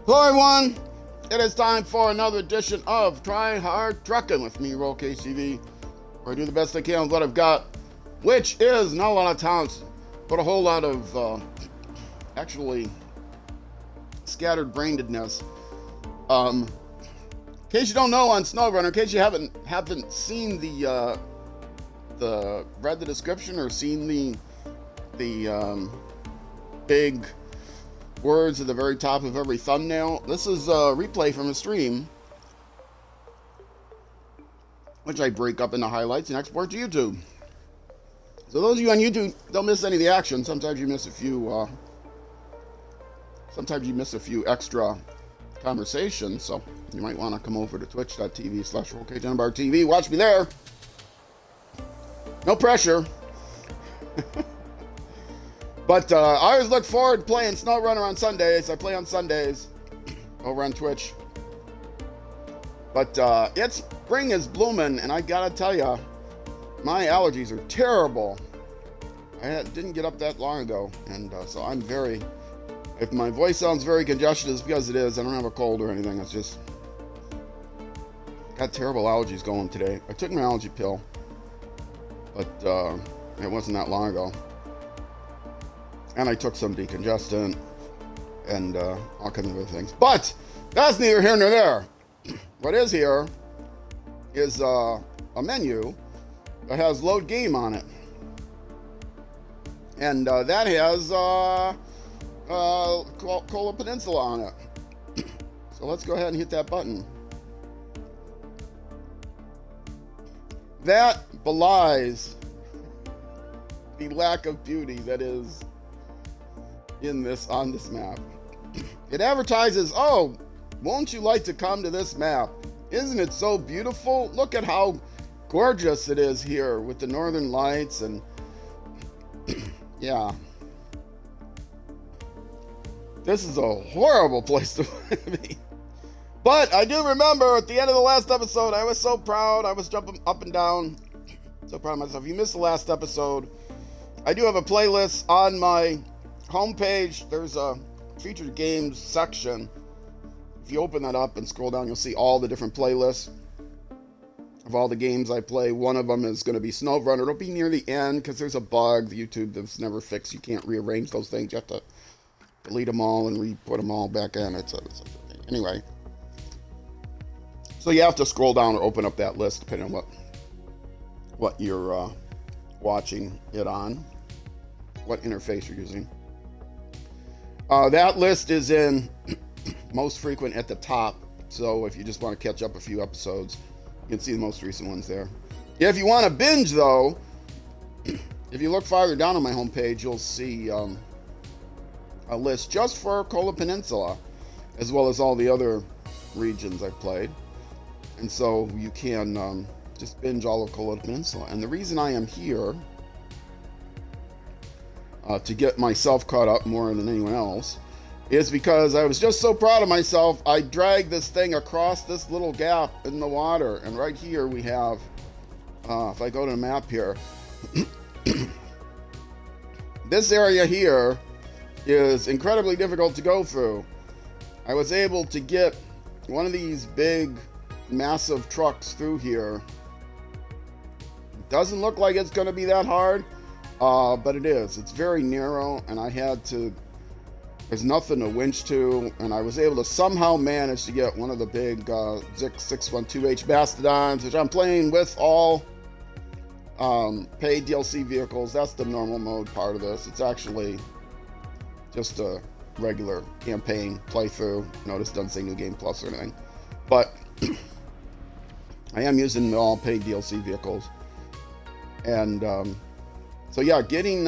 Hello everyone, it is time for another edition of Try Hard Trucking with me, Roll KCV, where I do the best I can with what I've got, which is not a lot of talents, but a whole lot of actually scattered brainedness. In case you don't know, on SnowRunner, in case you haven't seen read the description or seen the big words at the very top of every thumbnail. This is a replay from a stream, which I break up into highlights and export to YouTube. So those of you on YouTube don't miss any of the action. Sometimes you miss a few. Sometimes you miss a few extra conversations. So you might want to come over to twitch.tv/RollKTV. Watch me there. No pressure. But I always look forward to playing SnowRunner on Sundays. I play on Sundays over on Twitch. But it's spring is blooming, and I gotta tell you, my allergies are terrible. I didn't get up that long ago, and so I'm very. If my voice sounds very congested, it's because it is. I don't have a cold or anything. It's just got terrible allergies going today. I took my allergy pill, but it wasn't that long ago. And I took some decongestant and all kinds of other things. But that's neither here nor there. What is here is a menu that has load game on it. And that has Kola Peninsula on it. So let's go ahead and hit that button. That belies the lack of beauty that is on this map. It advertises, oh, won't you like to come to this map? Isn't it so beautiful? Look at how gorgeous it is here with the northern lights and yeah. This is a horrible place to be. But I do remember at the end of the last episode, I was so proud. I was jumping up and down. So proud of myself. If you missed the last episode, I do have a playlist on my homepage. There's a featured games section. If you open that up and scroll down, you'll see all the different playlists of all the games I play. One of them is going to be SnowRunner. It'll be near the end because there's a bug the YouTube that's never fixed. You can't rearrange those things. You have to delete them all and re-put them all back in. It's a thing. Anyway, so you have to scroll down or open up that list depending on what you're watching it on, what interface you're using. That list is in most frequent at the top, so if you just want to catch up a few episodes, you can see the most recent ones there. If you want to binge, though, if you look farther down on my homepage, you'll see a list just for Kola Peninsula, as well as all the other regions I've played. And so you can just binge all of Kola Peninsula. And the reason I am here to get myself caught up more than anyone else is because I was just so proud of myself. I dragged this thing across this little gap in the water, and right here we have if I go to the map here, this area here is incredibly difficult to go through. I was able to get one of these big massive trucks through here. Doesn't look like it's going to be that hard. But it is. It's very narrow, and there's nothing to winch to, and I was able to somehow manage to get one of the big Zik 612H Mastodons, which I'm playing with all paid DLC vehicles. That's the normal mode part of this. It's actually just a regular campaign playthrough. Notice it doesn't say New Game Plus or anything. But I am using all paid DLC vehicles. And so yeah, getting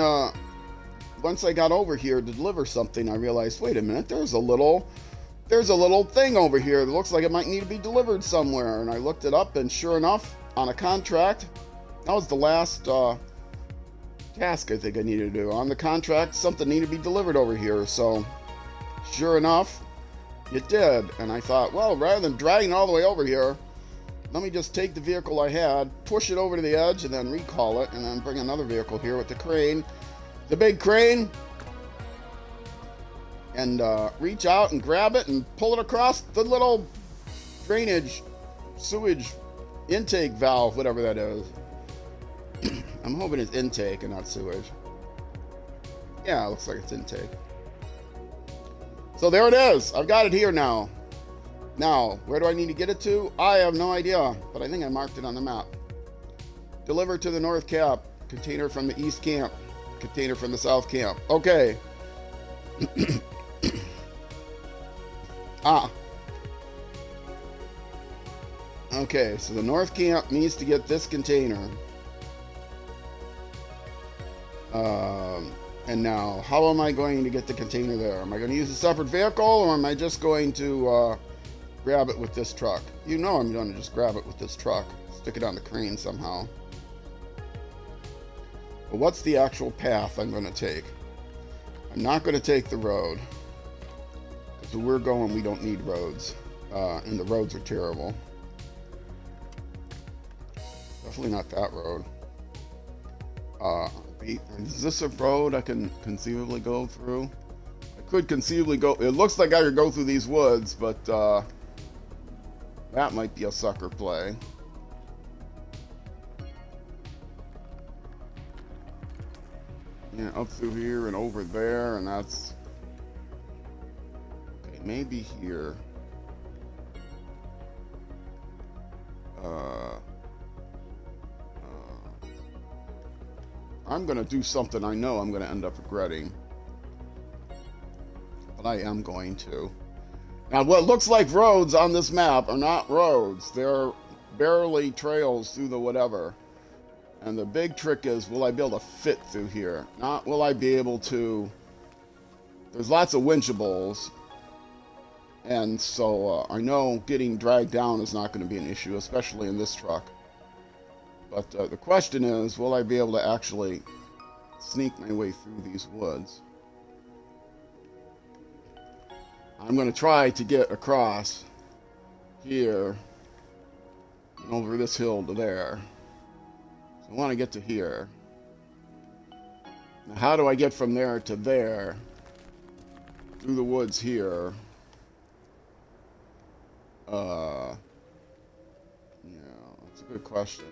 once I got over here to deliver something, I realized, wait a minute, there's a little thing over here that looks like it might need to be delivered somewhere. And I looked it up, and sure enough, on a contract, that was the last task I think I needed to do. On the contract, something needed to be delivered over here. So sure enough, it did. And I thought, well, rather than dragging all the way over here, let me just take the vehicle I had, push it over to the edge, and then recall it, and then bring another vehicle here with the crane, the big crane, and reach out and grab it and pull it across the little drainage, sewage intake valve, whatever that is. I'm hoping it's intake and not sewage. Yeah, it looks like it's intake. So there it is. I've got it here now. Now, where do I need to get it to? I have no idea, but I think I marked it on the map. Deliver to the north cap. Container from the east camp. Container from the south camp. Okay. Okay, so the north camp needs to get this container. And now, how am I going to get the container there? Am I going to use a separate vehicle, or am I just going to grab it with this truck? You know I'm going to just grab it with this truck. Stick it on the crane somehow. But what's the actual path I'm going to take? I'm not going to take the road. Because where we're going, we don't need roads. And the roads are terrible. Definitely not that road. Is this a road I can conceivably go through? I could conceivably go. It looks like I could go through these woods, but that might be a sucker play. Yeah, up through here and over there, and that's okay. Maybe here. I'm going to do something I know I'm going to end up regretting. But I am going to. Now, what looks like roads on this map are not roads. They're barely trails through the whatever. And the big trick is, will I be able to fit through here? Not will I be able to... There's lots of winchables. And so I know getting dragged down is not going to be an issue, especially in this truck. But the question is, will I be able to actually sneak my way through these woods? I'm going to try to get across here and over this hill to there. So I want to get to here. Now, how do I get from there to there? Through the woods here. Yeah, that's a good question.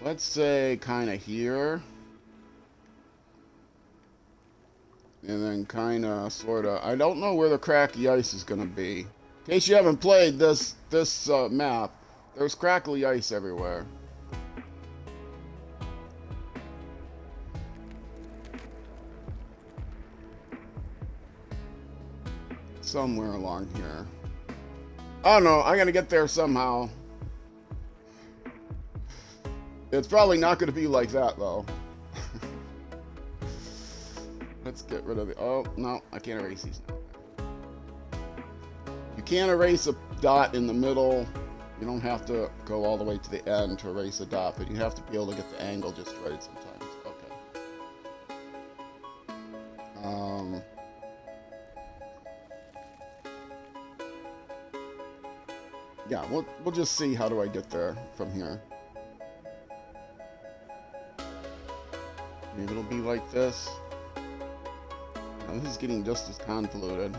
Let's say kind of here. And then kind of, sort of, I don't know where the cracky ice is going to be. In case you haven't played this map, there's crackly ice everywhere. Somewhere along here. I don't know, I'm going to get there somehow. It's probably not going to be like that, though. Let's get rid of the... Oh, no, I can't erase these now. You can't erase a dot in the middle. You don't have to go all the way to the end to erase a dot, but you have to be able to get the angle just right sometimes. Okay. Yeah, we'll just see how do I get there from here. Maybe it'll be like this. Now this is getting just as convoluted.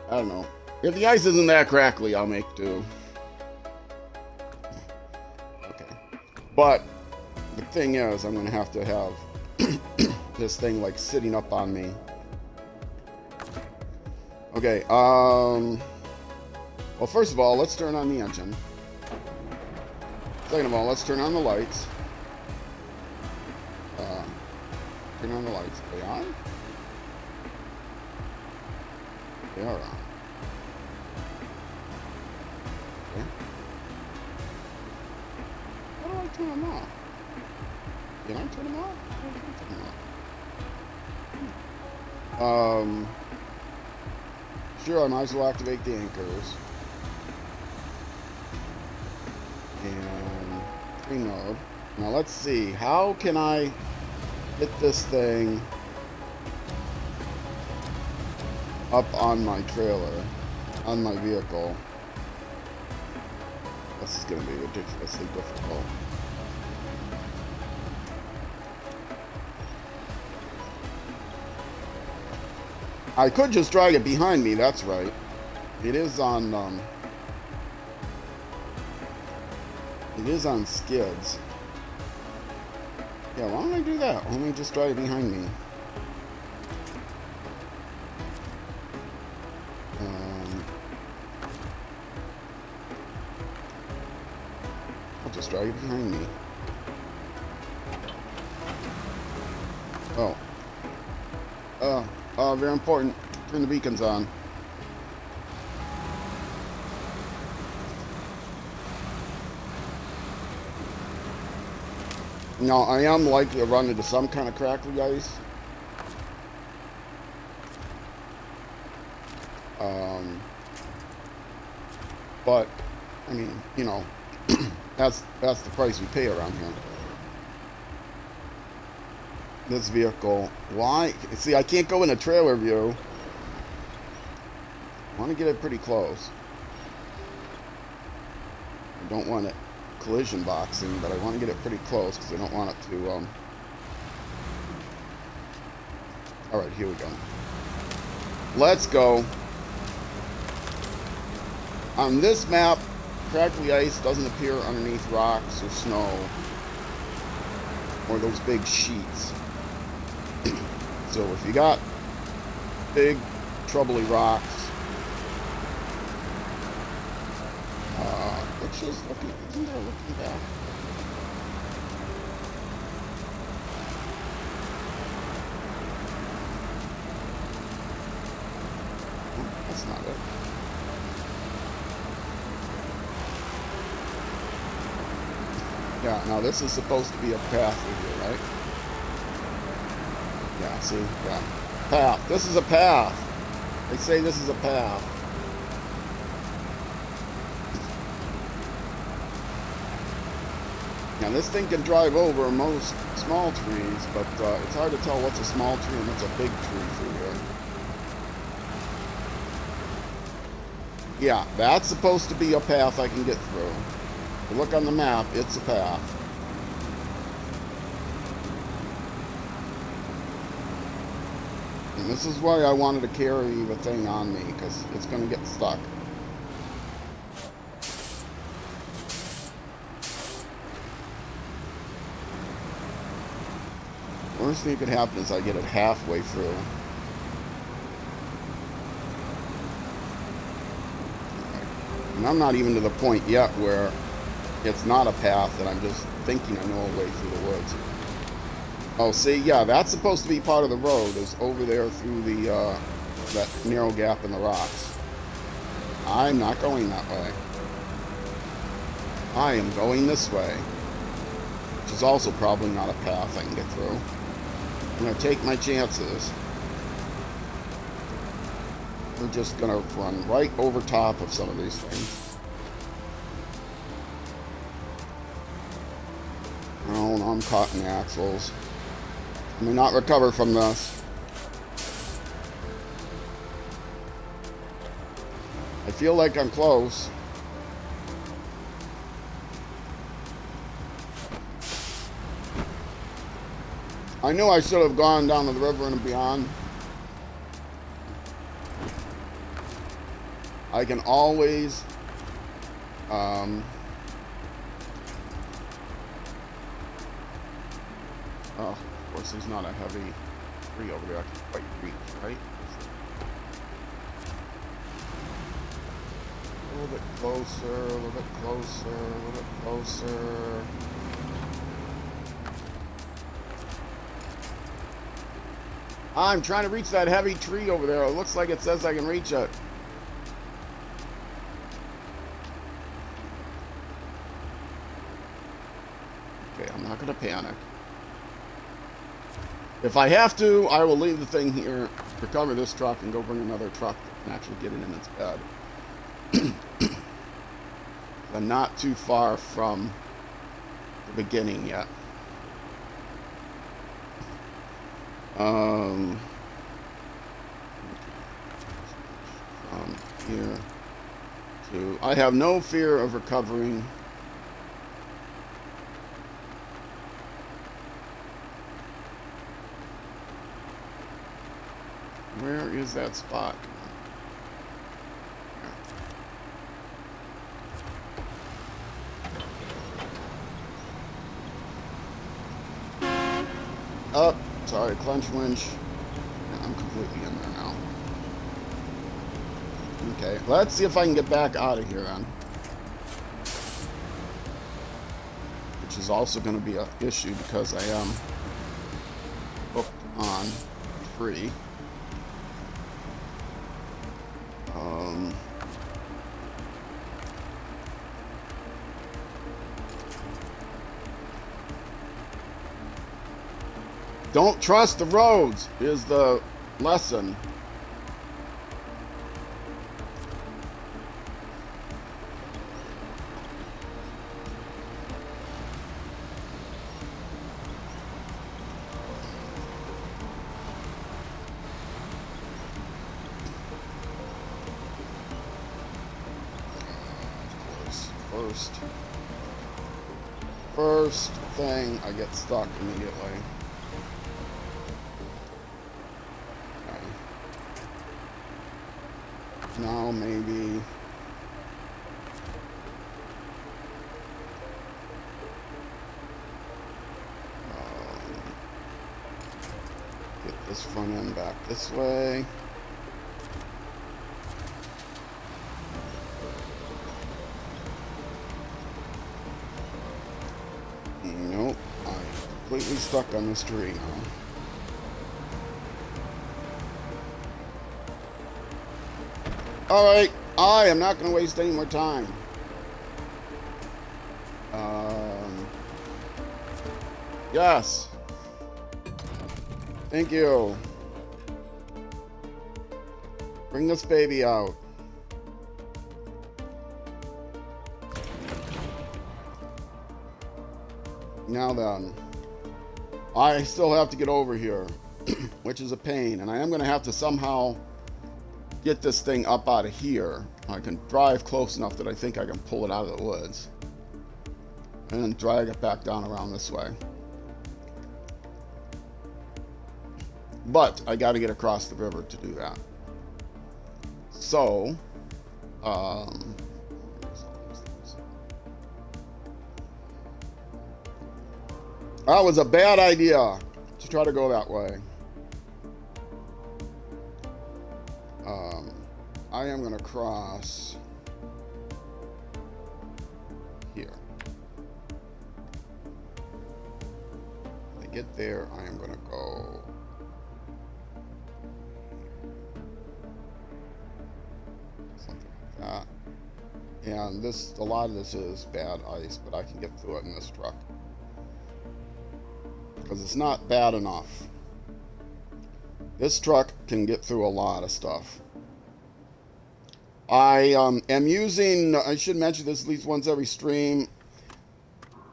I don't know. If the ice isn't that crackly, I'll make do. Okay. But the thing is, I'm going to have this thing like sitting up on me. Okay, well, first of all, let's turn on the engine. Second of all, let's turn on the lights. Turn on the lights. Are they on? They are on. Okay. How do I turn them off? Can I turn them off? How do I turn them off? Sure, I might as well activate the anchors. And screen mode. Now let's see, how can I get this thing up on my trailer, on my vehicle? This is going to be ridiculously difficult. I could just drag it behind me, that's right. It is on, it is on skids. Yeah, why don't I do that? Why don't I just drag it behind me? I'll just drag it behind me. Very important. Turn the beacons on. Now, I am likely to run into some kind of crackly ice. But, I mean, you know, that's the price we pay around here. This vehicle, why? See, I can't go in a trailer view. I want to get it pretty close. I don't want it collision boxing, but I want to get it pretty close because I don't want it to, Alright, here we go. Let's go. On this map, crackly ice doesn't appear underneath rocks or snow or those big sheets. So if you got big, troubly rocks, which is looking, isn't there looking back? Oh, that's not it. Yeah, now this is supposed to be a path through here, right? Yeah, see? Yeah. Path. This is a path. They say this is a path. Now this thing can drive over most small trees, but it's hard to tell what's a small tree and what's a big tree through here. Yeah, that's supposed to be a path I can get through. If you look on the map, it's a path. And this is why I wanted to carry the thing on me, because it's going to get stuck. Worst thing that could happen is I get it halfway through. And I'm not even to the point yet where it's not a path and I'm just thinking I know a way through the woods. Oh, see, yeah, that's supposed to be part of the road, is over there through the, that narrow gap in the rocks. I'm not going that way. I am going this way, which is also probably not a path I can get through. I'm going to take my chances. We're just going to run right over top of some of these things. Oh, no, I'm caught in the axles. I may not recover from this. I feel like I'm close. I knew I should have gone down to the river and beyond. I can always oh, of course there's not a heavy tree over there I can quite reach, right? A little bit closer, a little bit closer, a little bit closer. I'm trying to reach that heavy tree over there. It looks like it says I can reach it. Okay, I'm not going to panic. If I have to, I will leave the thing here, recover this truck, and go bring another truck and actually get it in its bed. I'm not too far from the beginning yet. From here to... I have no fear of recovering. Where is that spot? Oh, sorry, clench winch. Yeah, I'm completely in there now. Okay, let's see if I can get back out of here then. Which is also going to be an issue because I am hooked on free. Don't trust the roads is the lesson. First thing, I get stuck immediately. Okay. Now maybe get this front end back this way. Nope, I'm completely stuck on this tree now. Alright, I am not going to waste any more time. Yes. Thank you. Bring this baby out. Now then, I still have to get over here, which is a pain, and I am going to have to somehow get this thing up out of here. I can drive close enough that I think I can pull it out of the woods and then drag it back down around this way. But I got to get across the river to do that. So, that was a bad idea to try to go that way. I am going to cross here. When I get there, I am going to go something like that. And this, a lot of this is bad ice, but I can get through it in this truck. Because it's not bad enough. This truck can get through a lot of stuff. I am using, I should mention this at least once every stream.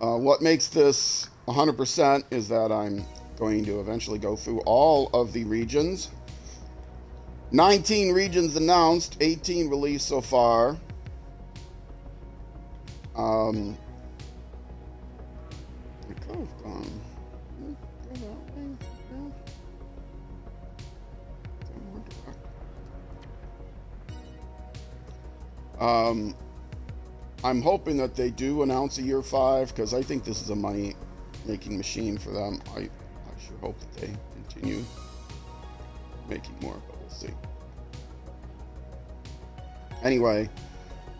What makes this 100% is that I'm going to eventually go through all of the regions. 19 regions announced, 18 released so far. I'm hoping that they do announce a year 5 because I think this is a money-making machine for them. I sure hope that they continue making more, but we'll see. Anyway,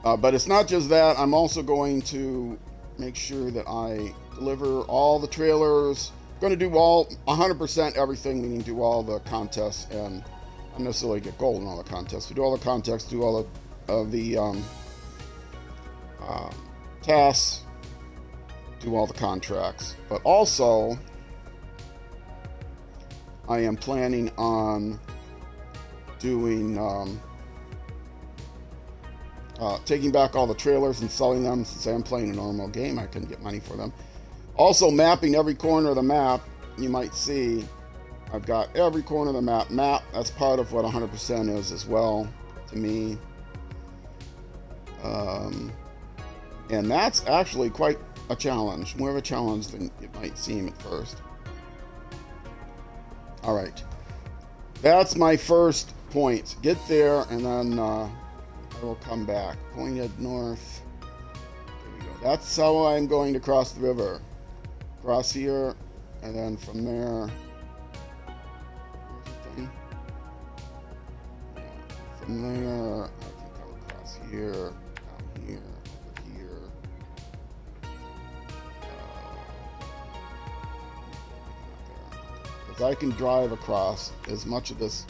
but it's not just that. I'm also going to make sure that I deliver all the trailers. I'm going to do all 100% everything, meaning do all the contests and not necessarily get gold in all the contests, but do all the contests, do all the tasks, do all the contracts. But also, I am planning on doing taking back all the trailers and selling them. Since I am playing a normal game, I can get money for them. Also mapping every corner of the map. You might see I've got every corner of the map. That's part of what 100% is as well to me. And that's actually quite a challenge, more of a challenge than it might seem at first. All right, That's my first point. Get there, and then I will come back. Pointed north. There we go. That's how I'm going to cross the river. Cross here, and then from there. Where's the thing? From there, I can go across here, down here, over here. Because I can drive across as much of this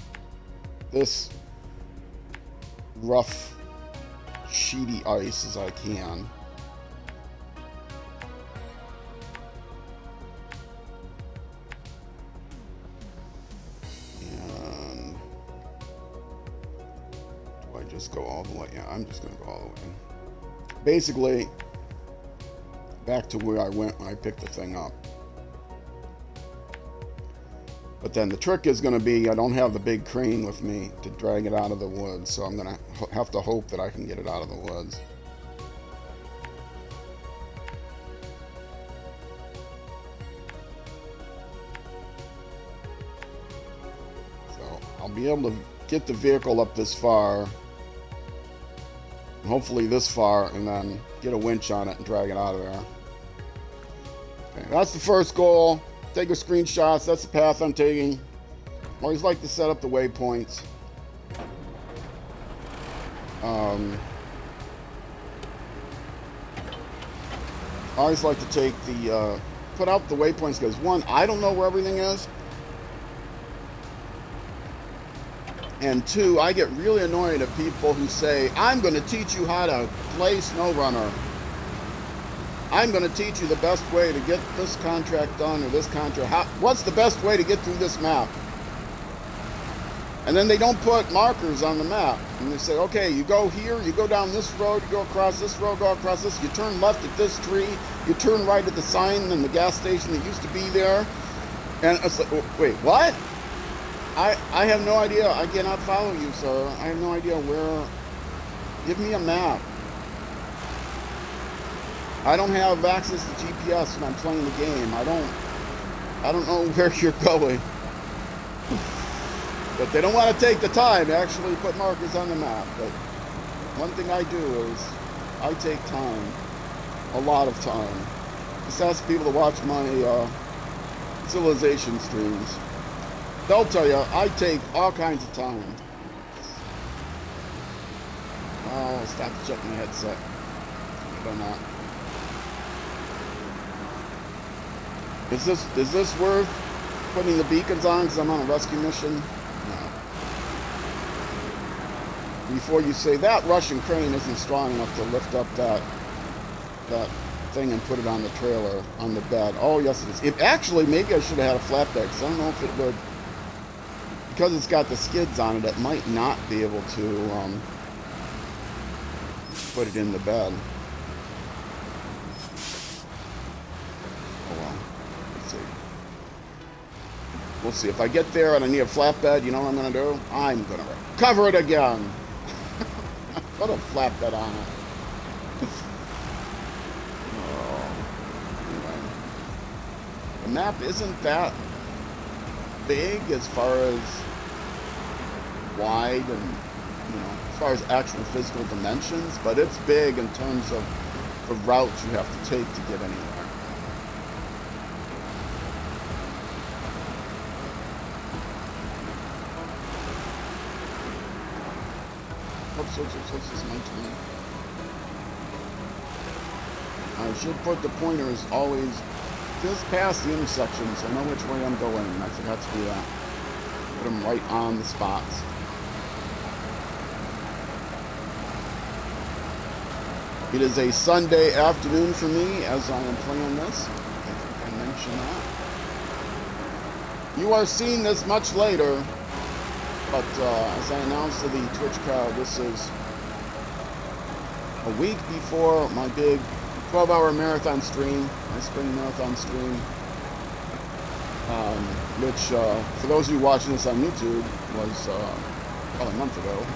rough, sheety ice as I can. And do I just go all the way? Yeah, I'm just going to go all the way. Basically, back to where I went when I picked the thing up. But then the trick is going to be I don't have the big crane with me to drag it out of the woods, so I'm going to have to hope that I can get it out of the woods. So I'll be able to get the vehicle up this far, and hopefully this far, and then get a winch on it and drag it out of there. Okay, that's the first goal. Take a screenshots. That's the path I'm taking. Always like to set up the waypoints. I always like to take the put out the waypoints because one, I don't know where everything is, and two, I get really annoyed at people who say, "I'm going to teach you how to play SnowRunner. I'm going to teach you the best way to get this contract done or this contract. What's the best way to get through this map?" And then they don't put markers on the map. And they say, okay, you go here, you go down this road, you go across this road, go across this, you turn left at this tree, you turn right at the sign and the gas station that used to be there. And it's like, wait, what? I have no idea. I cannot follow you, sir. I have no idea where. Give me a map. I don't have access to GPS when I'm playing the game. I don't know where you're going. But they don't want to take the time to actually put markers on the map. But one thing I do is I take time, a lot of time. Just ask people to watch my Civilization streams. They'll tell you I take all kinds of time. Oh, stop to check my headset. I don't know. Is this worth putting the beacons on because I'm on a rescue mission? No. Before you say that Russian crane isn't strong enough to lift up that thing and put it on the trailer, on the bed. Oh yes it is. It actually, maybe I should have had a flatbed because I don't know if it would, because it's got the skids on it, it might not be able to put it in the bed. We'll see. If I get there and I need a flatbed, you know what I'm going to do? I'm going to cover it again. Put a flatbed on it. Oh, anyway. The map isn't that big as far as wide and, as far as actual physical dimensions, but it's big in terms of the routes you have to take to get anywhere. This is my turn. I should put the pointers always just past the intersection so I know which way I'm going. I forgot to do that. Put them right on the spots. It is a Sunday afternoon for me as I am playing this. I think I mentioned that. You are seeing this much later. But as I announced to the Twitch crowd, this is a week before my big 12-hour marathon stream, my spring marathon stream, which, for those of you watching this on YouTube, was probably a month ago.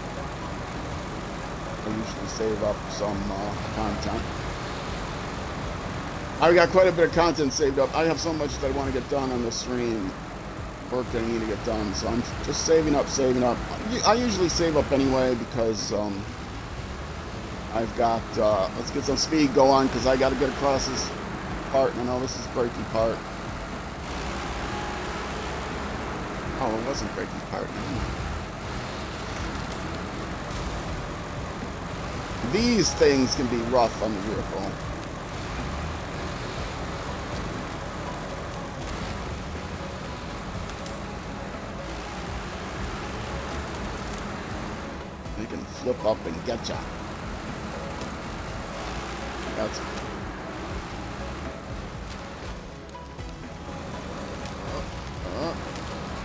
I usually save up some content. I got quite a bit of content saved up. I have so much that I want to get done on this stream. work that I need to get done. So I'm just saving up. I usually save up anyway because I've got, let's get some speed going because I got to get across this part. And I know this is breaking part. Oh, it wasn't breaking part. These things can be rough on the vehicle. They can flip up and get ya. That's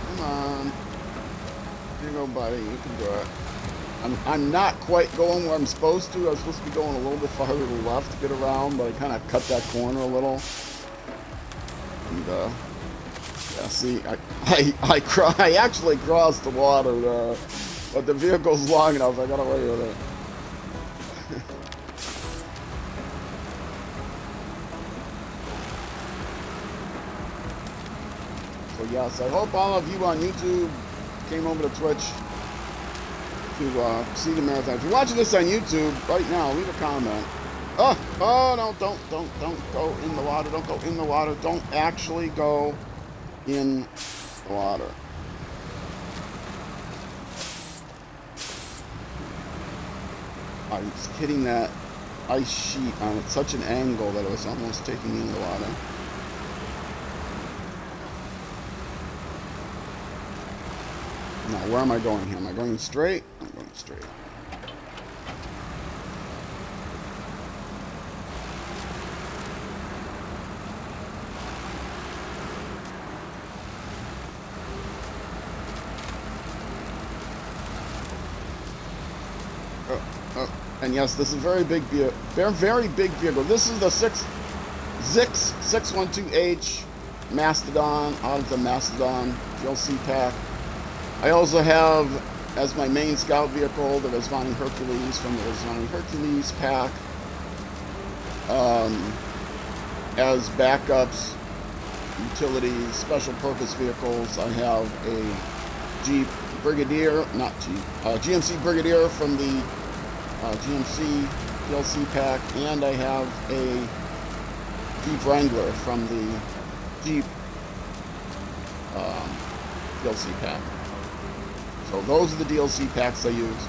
come on. Here you go, buddy. You can do it. I'm not quite going where I'm supposed to. I was supposed to be going a little bit farther to the left to get around, but I kind of cut that corner a little. And, yeah, see, I actually crossed the water there, but the vehicle's long enough, I got away with it. So, yes, I hope all of you on YouTube came over to Twitch to see the marathon. If you're watching this on YouTube right now, leave a comment. Oh no, don't go in the water. Don't go in the water. Don't actually go in the water. I was hitting that ice sheet on such an angle that it was almost taking me in the water. Now, where am I going here? Am I going straight? I'm going straight. And yes, this is a very big vehicle. Very big vehicle. This is the Zix 612H Mastodon out of the Mastodon DLC pack. I also have, as my main scout vehicle, the Resvani Hercules from the Resvani Hercules pack. As backups, utilities, special purpose vehicles, I have a Jeep Brigadier, GMC Brigadier from the GMC DLC pack, and I have a Jeep Wrangler from the Jeep DLC pack. So those are the DLC packs I use.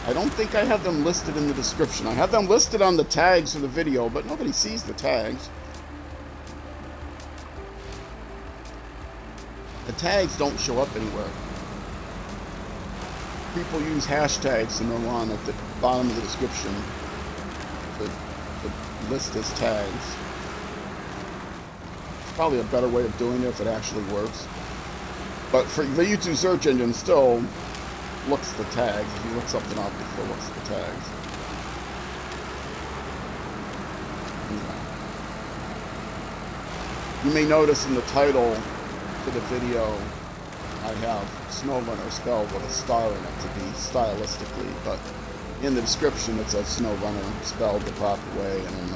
I don't think I have them listed in the description. I have them listed on the tags for the video, but nobody sees the tags. The tags don't show up anywhere. People use hashtags and they're on at the bottom of the description to list as tags. It's probably a better way of doing it if it actually works. But for the YouTube search engine still looks the tags. If you look something up, it still looks at the tags. You may notice in the title to the video I have SnowRunner spelled with a star in it to be stylistically, but in the description it says SnowRunner spelled the proper way, and in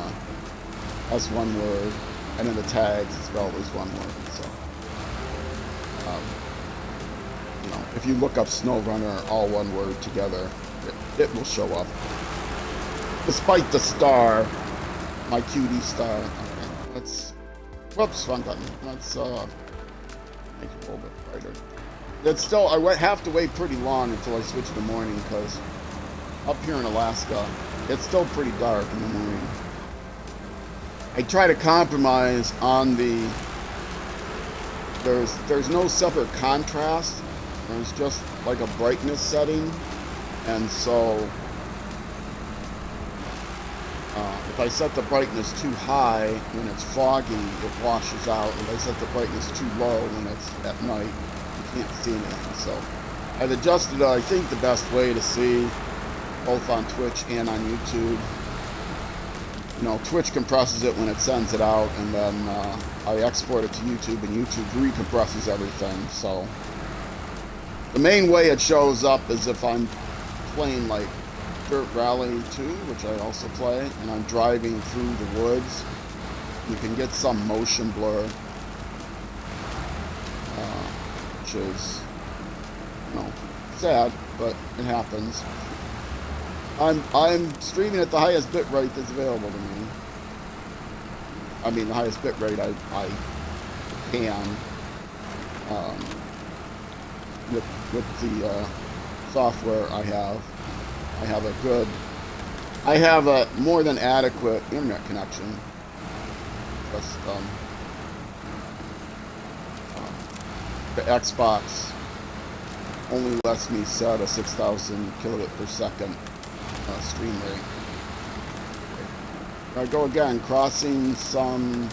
that's one word, and in the tags it's spelled as one word. So, you know, if you look up SnowRunner, all one word together, it will show up. Despite the star, my cutie star. Okay, let's. Whoops, wrong button. Let's make it a little bit brighter. It's still, I have to wait pretty long until I switch to morning, because up here in Alaska, it's still pretty dark in the morning. I try to compromise on the, there's no separate contrast, there's just like a brightness setting, and so if I set the brightness too high when it's foggy, it washes out. If I set the brightness too low when it's at night, you can't see anything. So I've adjusted it, I think, the best way to see, both on Twitch and on YouTube. You know, Twitch compresses it when it sends it out, and then I export it to YouTube, and YouTube recompresses everything. So the main way it shows up is if I'm playing like Dirt Rally 2, which I also play, and I'm driving through the woods. You can get some motion blur. which is, you know, sad, but it happens. I'm streaming at the highest bit rate that's available to me. I mean, the highest bit rate I can with the software I have. I have a more than adequate internet connection. Just the Xbox only lets me set a 6,000 kilobit per second stream rate. I go again, crossing some.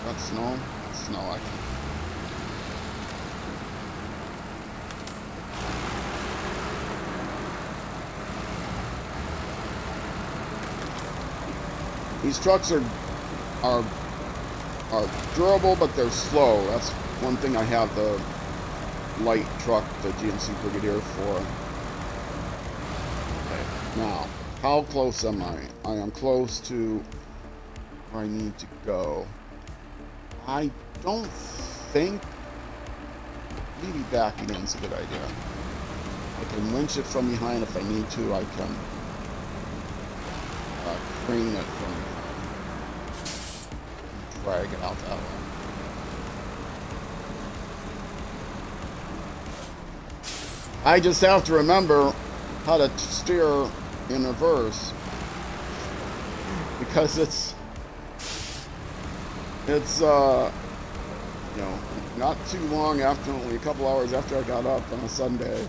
That's snow. That's snow. I can. These trucks are durable, but they're slow. That's one thing I have the light truck, the GMC Brigadier for. Okay, now, how close am I? I am close to where I need to go. I don't think maybe backing in is a good idea. I can winch it from behind if I need to. I can crane it from behind. Drag it out that way. I just have to remember how to steer in reverse, because it's you know, not too long after, only a couple hours after I got up on a Sunday.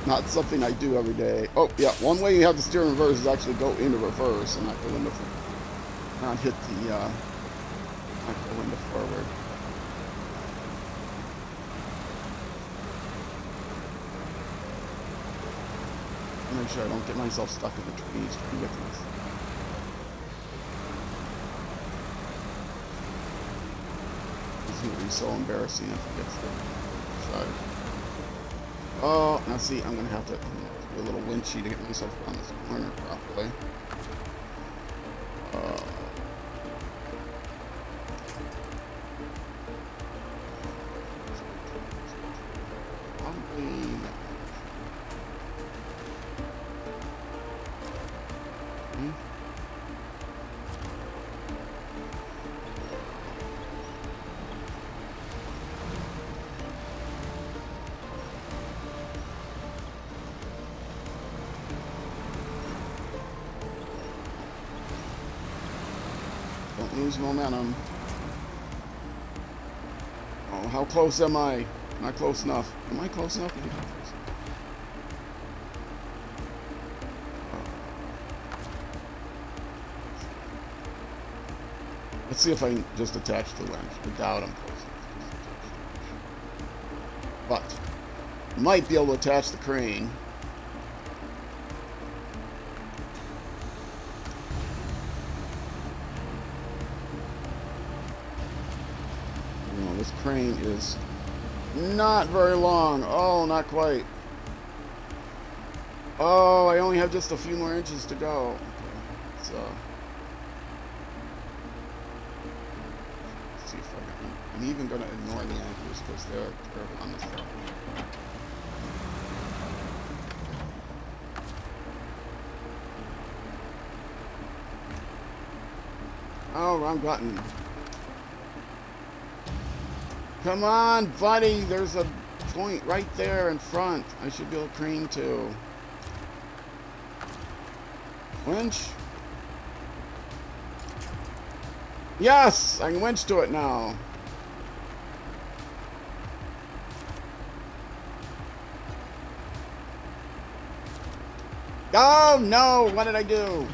Not something I do every day. Oh yeah, one way you have to steer in reverse is actually go into reverse and not go into, not hit the not go into forward. Make sure I don't get myself stuck in the trees. It's ridiculous. This is going to be so embarrassing if it gets there. Side. Oh, now see, I'm going to have to do a little winchy to get myself around this corner properly. Don't lose momentum. Oh, how close am I? Not close enough. Am I close enough? Let's see if I can just attach the winch. I doubt I'm close enough. But I might be able to attach the crane. This crane is not very long. Oh, not quite. Oh, I only have just a few more inches to go. Okay, so let's see if I can. I'm even going to ignore the anchors because they're terrible on this stuff. Oh, wrong button. Come on, buddy. There's a point right there in front. I should be able to crane to. Winch. Yes! I can winch to it now. Oh, no! What did I do?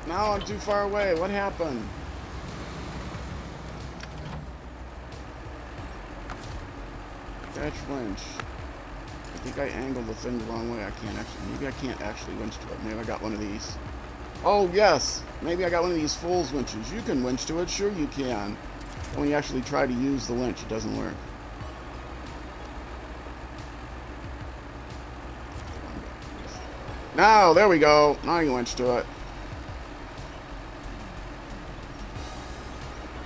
Now I'm too far away. What happened? Catch winch. I think I angled the thing the wrong way. I can't actually. Maybe I can't actually winch to it. Maybe I got one of these. Oh, yes. Maybe I got one of these fool's winches. You can winch to it. Sure you can. When you actually try to use the winch, it doesn't work. Now, there we go. Now you winch to it.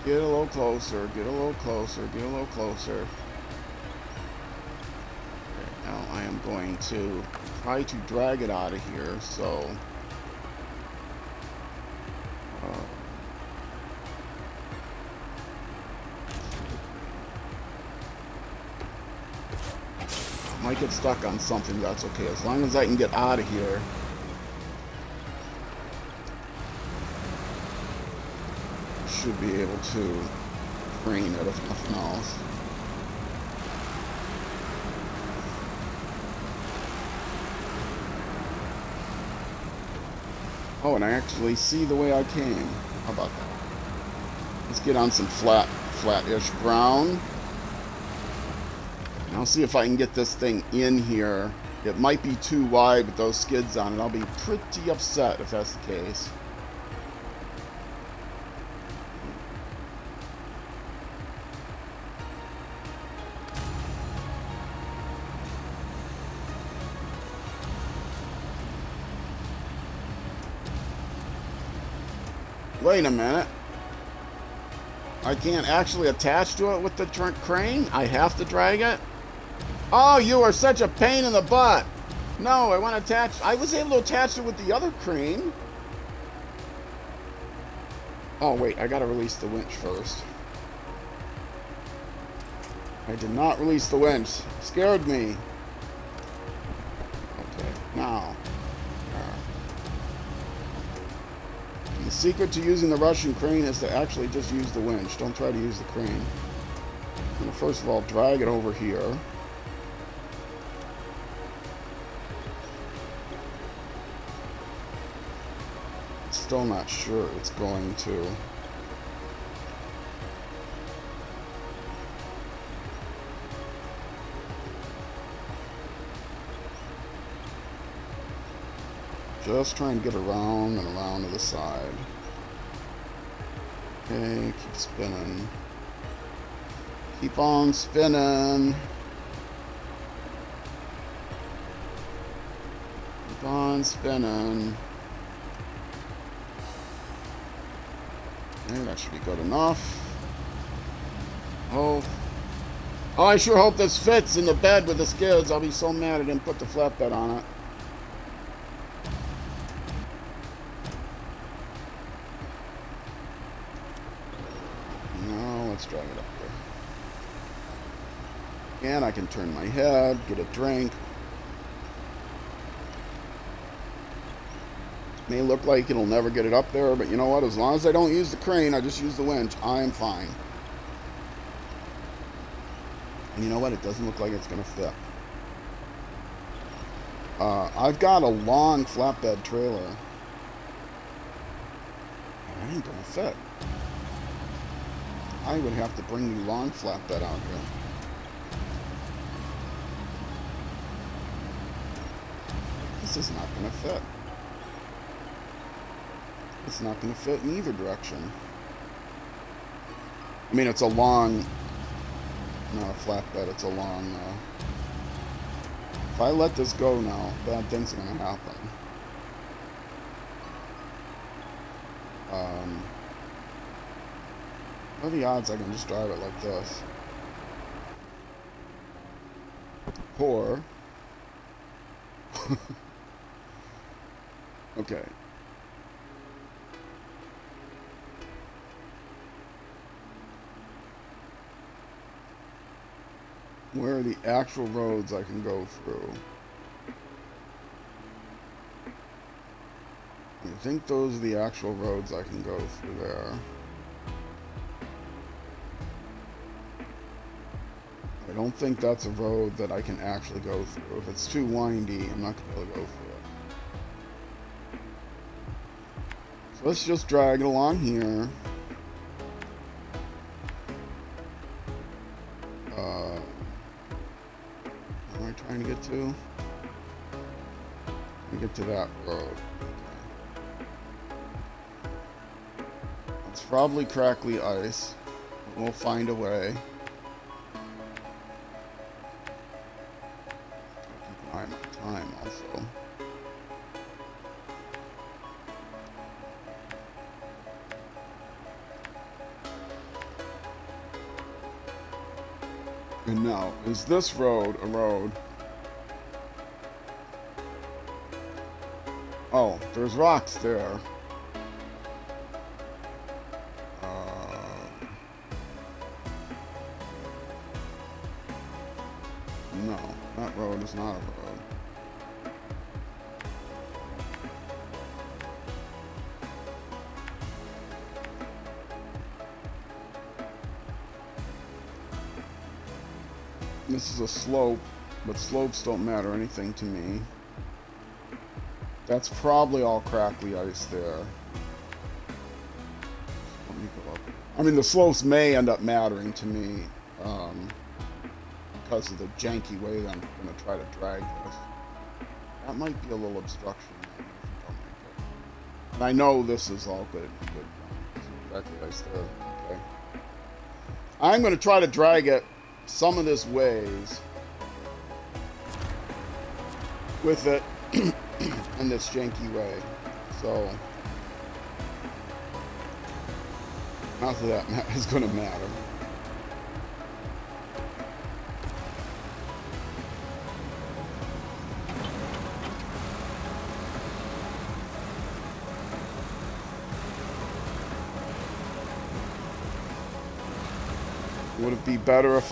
Get a little closer, get a little closer, get a little closer. Okay, now I am going to try to drag it out of here, so... might get stuck on something, that's okay. As long as I can get out of here. Should be able to crane it if nothing else. Oh, and I actually see the way I came. How about that? Let's get on some flat-ish ground. And I'll see if I can get this thing in here. It might be too wide with those skids on it. I'll be pretty upset if that's the case. Wait a minute. I can't actually attach to it with the crane? I have to drag it? Oh, you are such a pain in the butt. No, I want to attach... I was able to attach it with the other crane. Oh, wait. I got to release the winch first. I did not release the winch. Scared me. Okay, now... The secret to using the Russian crane is to actually just use the winch. Don't try to use the crane. I'm going to first of all drag it over here. Still not sure it's going to. Just trying to get around and around to the side. Okay, keep spinning. Keep on spinning. Keep on spinning. Okay, that should be good enough. Oh. Oh, I sure hope this fits in the bed with the skids. I'll be so mad I didn't put the flatbed on it. Let's drag it up there. And I can turn my head, get a drink. May look like it'll never get it up there, but you know what? As long as I don't use the crane, I just use the winch, I'm fine. And you know what? It doesn't look like it's going to fit. I've got a long flatbed trailer. It ain't going to fit. I would have to bring the long flatbed out here. This is not going to fit. It's not going to fit in either direction. I mean, it's a long... Not a flatbed, it's a long... If I let this go now, bad things are going to happen. What are the odds I can just drive it like this? Or... okay. Where are the actual roads I can go through? I think those are the actual roads I can go through there. I don't think that's a road that I can actually go through. If it's too windy, I'm not going to be able to go through it. So let's just drag it along here. Where am I trying to get to? Let me get to that road. It's probably crackly ice. We'll find a way. Keep an eye on my time also. And now, is this road a road? Oh, there's rocks there. No, that road is not a road. This is a slope, but slopes don't matter anything to me. That's probably all crackly ice there. Let me go up. I mean, the slopes may end up mattering to me because of the janky way that I'm going to try to drag this. That might be a little obstruction. I don't think I'll make it. And I know this is all good. Crackly ice there. Okay. I'm going to try to drag it some of this ways with it in this janky way. So not that that is going to matter. Would it be better if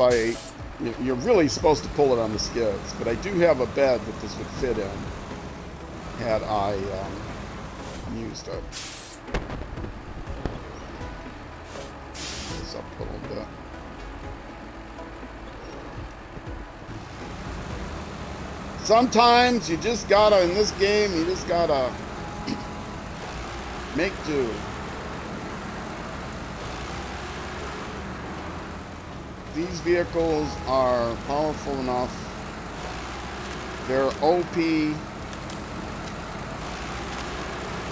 you're really supposed to pull it on the skids, but I do have a bed that this would fit in had I used it. This up a little bit. Sometimes you just gotta, in this game, you just gotta make do. These vehicles are powerful enough. They're OP,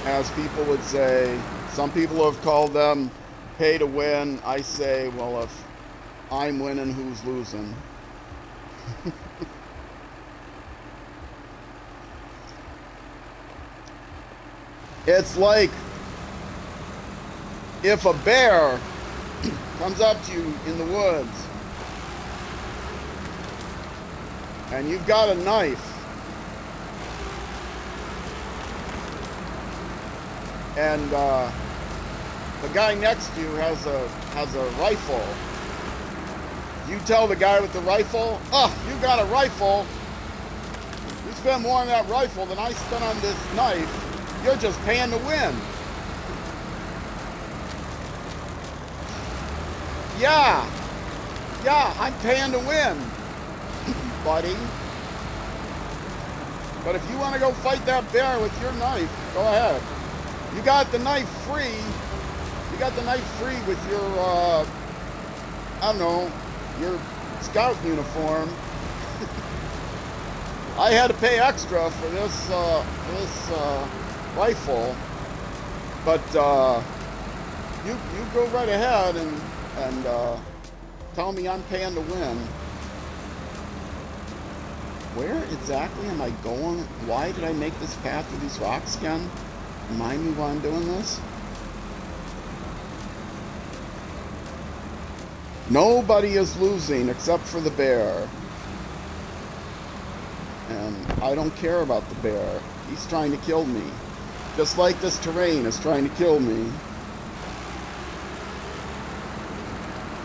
as people would say. Some people have called them pay to win. I say, well, if I'm winning, who's losing? It's like if a bear comes up to you in the woods and you've got a knife and the guy next to you has a rifle. You tell the guy with the rifle, you got a rifle. You spend more on that rifle than I spent on this knife. You're just paying to win. Yeah, I'm paying to win, buddy. But if you want to go fight that bear with your knife, go ahead. You got the knife free. You got the knife free with your, I don't know, your scout uniform. I had to pay extra for this rifle, but you go right ahead and tell me I'm paying to win. Where exactly am I going? Why did I make this path through these rocks again? Remind me why I'm doing this? Nobody is losing except for the bear. And I don't care about the bear. He's trying to kill me. Just like this terrain is trying to kill me.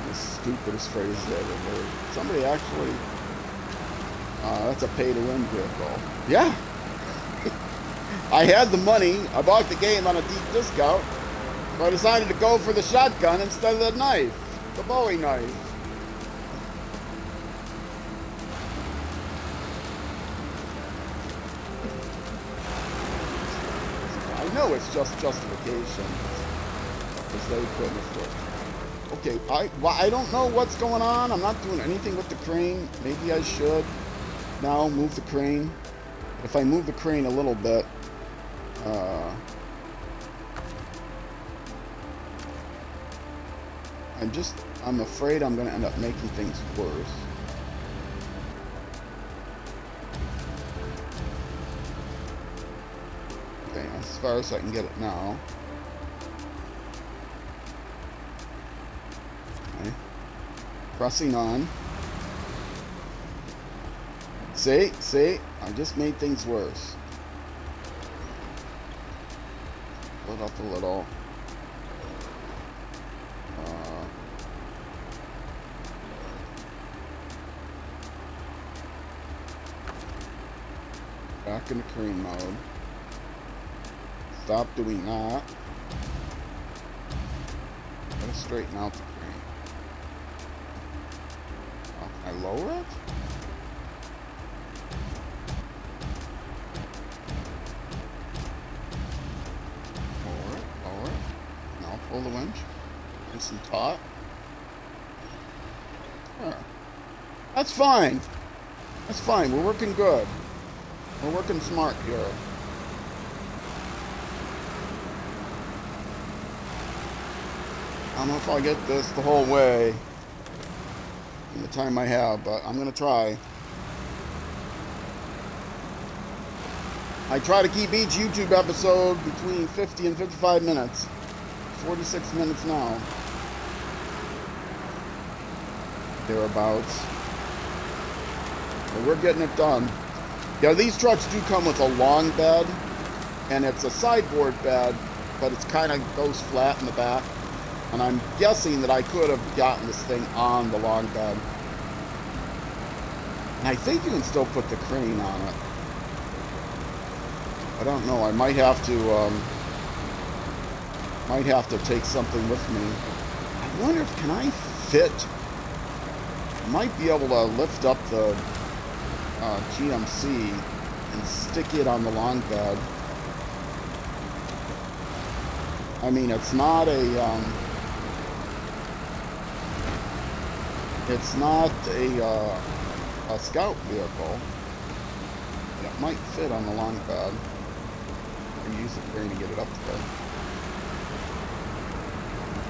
The stupidest phrase I ever heard. Somebody actually... that's a pay-to-win vehicle. Yeah. I had the money. I bought the game on a deep discount. So I decided to go for the shotgun instead of the knife. The Bowie knife. I know it's just justification. Because they couldn't afford. Okay, I don't know what's going on. I'm not doing anything with the crane. Maybe I should now move the crane. If I move the crane a little bit, I'm afraid I'm going to end up making things worse. Okay, as far as I can get it now. Okay. Pressing on. See? I just made things worse. Put up a little. Back into crane mode. Stop doing that. Gotta straighten out the crane. Oh, can I lower it? Lower it. Now pull the winch. Nice and taut. There. That's fine. That's fine. We're working good. We're working smart here. I don't know if I'll get this the whole way in the time I have, but I'm going to try. I try to keep each YouTube episode between 50 and 55 minutes. 46 minutes now. Thereabouts. But we're getting it done. Yeah, these trucks do come with a long bed, and it's a sideboard bed, but it's kind of goes flat in the back. And I'm guessing that I could have gotten this thing on the long bed. And I think you can still put the crane on it. I don't know. I might have to take something with me. I wonder if can I fit. I might be able to lift up the GMC and stick it on the long bed. I mean, it's not a scout vehicle, but it might fit on the long bed. I can use the crane to get it up there.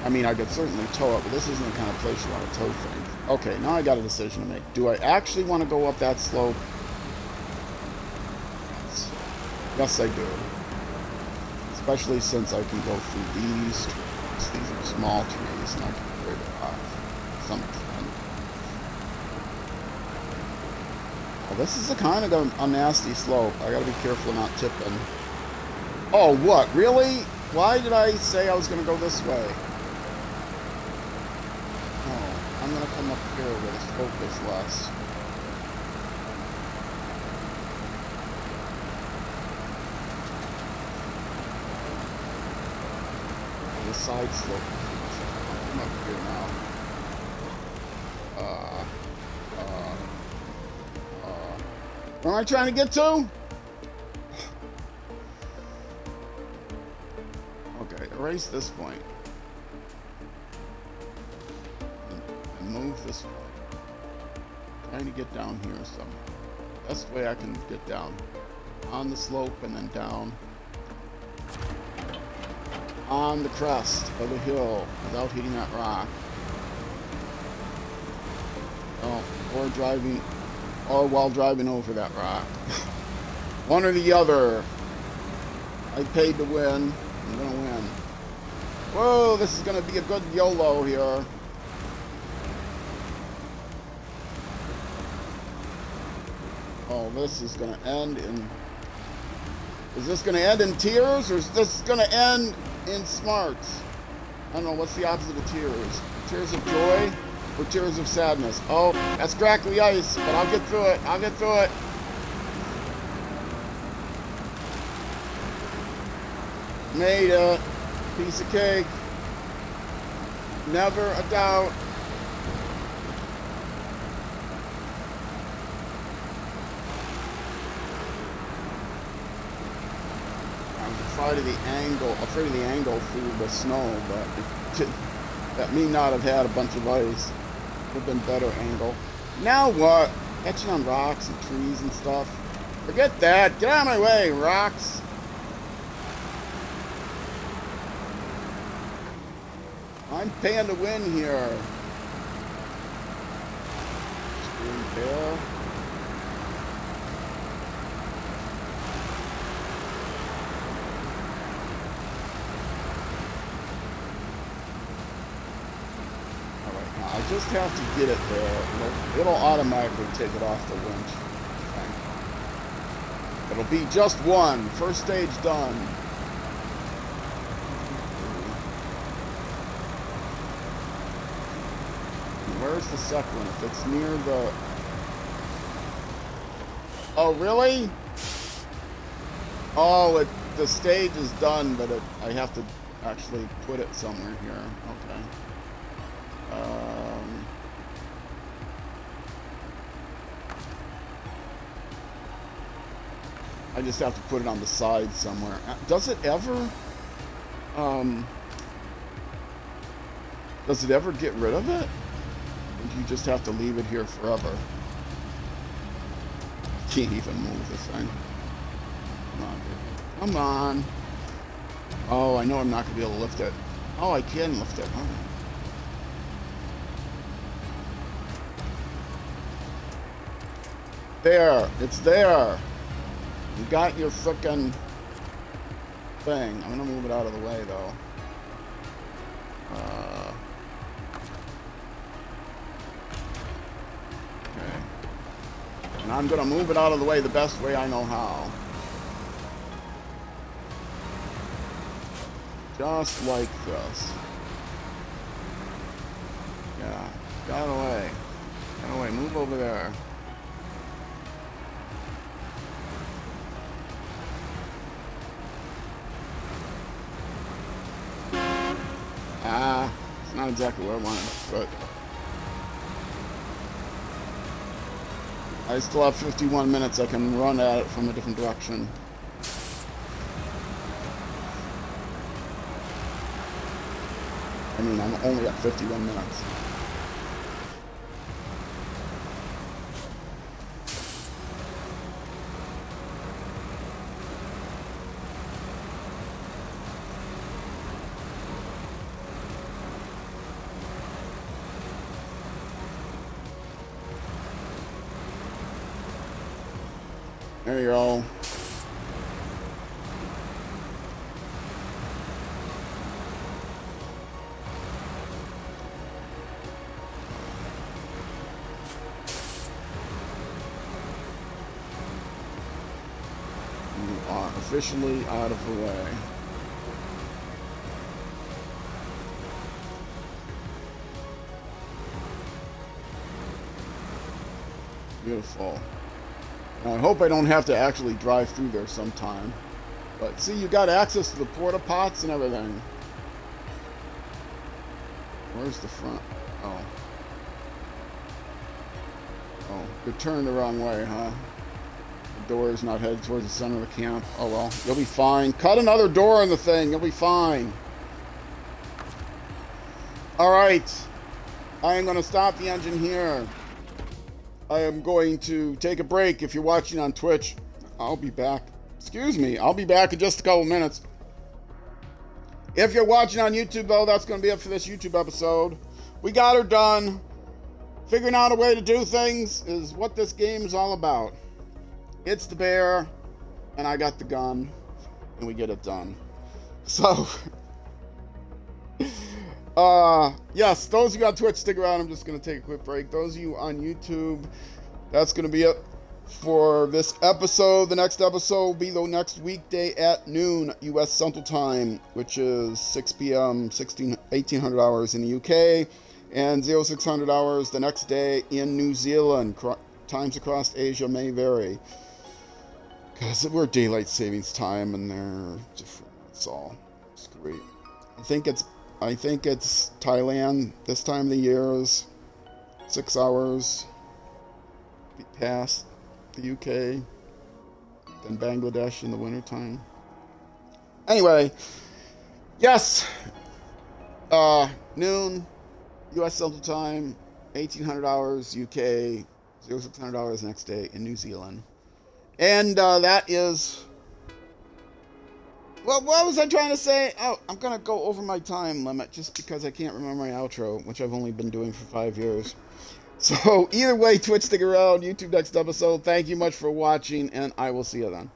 I mean, I could certainly tow it, but this isn't the kind of place you want to tow things. Okay, now I got a decision to make. Do I actually want to go up that slope? Yes, I do. Especially since I can go through these trees. These are small trees, and I can clear it off some extent. Well, this is a kind of a nasty slope. I gotta be careful not tipping. Oh, what? Really? Why did I say I was gonna go this way? Oh, I'm gonna come up here where the slope is less. The side slope. I'm up here now. Where am I trying to get to? Okay, erase this point. And move this way. Trying to get down here somehow. Best way I can get down. On the slope and then down. On the crest of the hill without hitting that rock. Oh, or while driving over that rock. One or the other. I paid to win. I'm gonna win. Whoa, this is gonna be a good YOLO here. Oh, this is gonna end in... Is this gonna end in tears, or is this gonna end in smarts? I don't know, what's the opposite of tears? Tears of joy or tears of sadness? Oh, that's crackly ice, but I'll get through it. I'll get through it. Made it. Piece of cake. Never a doubt. Afraid of the angle through the snow, but that may not have had a bunch of ice. Would have been better angle. Now what? Catching on rocks and trees and stuff. Forget that. Get out of my way, rocks. I'm paying to win here. Screen there. I just have to get it there. It'll automatically take it off the winch. It'll be just one. First stage done. Where's the second one? If it's near the... Oh, really? Oh, the stage is done, but I have to actually put it somewhere here. Okay. I just have to put it on the side somewhere. Does it ever get rid of it? Or do you just have to leave it here forever? Can't even move this thing. Come on, baby. Come on. Oh, I know I'm not going to be able to lift it. Oh, I can lift it. Oh. There. It's there. You got your frickin' thing. I'm going to move it out of the way, though. Okay. And I'm going to move it out of the way the best way I know how. Just like this. Yeah. Got away. Got away. Move over there. It's not exactly where I wanted it, but I still have 51 minutes. I can run at it from a different direction. I mean, I'm only at 51 minutes. There you go. You are officially out of the way. Beautiful. Now, I hope I don't have to actually drive through there sometime. But see, you got access to the porta pots and everything. Where's the front? Oh. Oh, you turned the wrong way, huh? The door is not headed towards the center of the camp. Oh well, you'll be fine. Cut another door in the thing. You'll be fine. Alright. I am going to stop the engine here. I am going to take a break. If you're watching on Twitch, I'll be back. Excuse me, I'll be back in just a couple minutes. If you're watching on YouTube, though, that's going to be it for this YouTube episode. We got her done. Figuring out a way to do things is what this game is all about. It's the bear, and I got the gun, and we get it done. So, yes, those of you on Twitch, stick around. I'm just going to take a quick break. Those of you on YouTube, that's going to be it for this episode. The next episode will be the next weekday at noon U.S. Central Time, which is 6 p.m., 1800 hours in the UK, and 0600 hours the next day in New Zealand. Times across Asia may vary, because we're daylight savings time, and they're different. It's all great. I think it's Thailand this time of the year is 6 hours past the UK than Bangladesh in the wintertime. Anyway, yes, noon U.S. Central Time, 1800 hours UK, 0600 hours next day in New Zealand. And that is... Well, what was I trying to say? Oh, I'm going to go over my time limit just because I can't remember my outro, which I've only been doing for 5 years. So, either way, Twitch, stick around. YouTube next episode. Thank you much for watching, and I will see you then.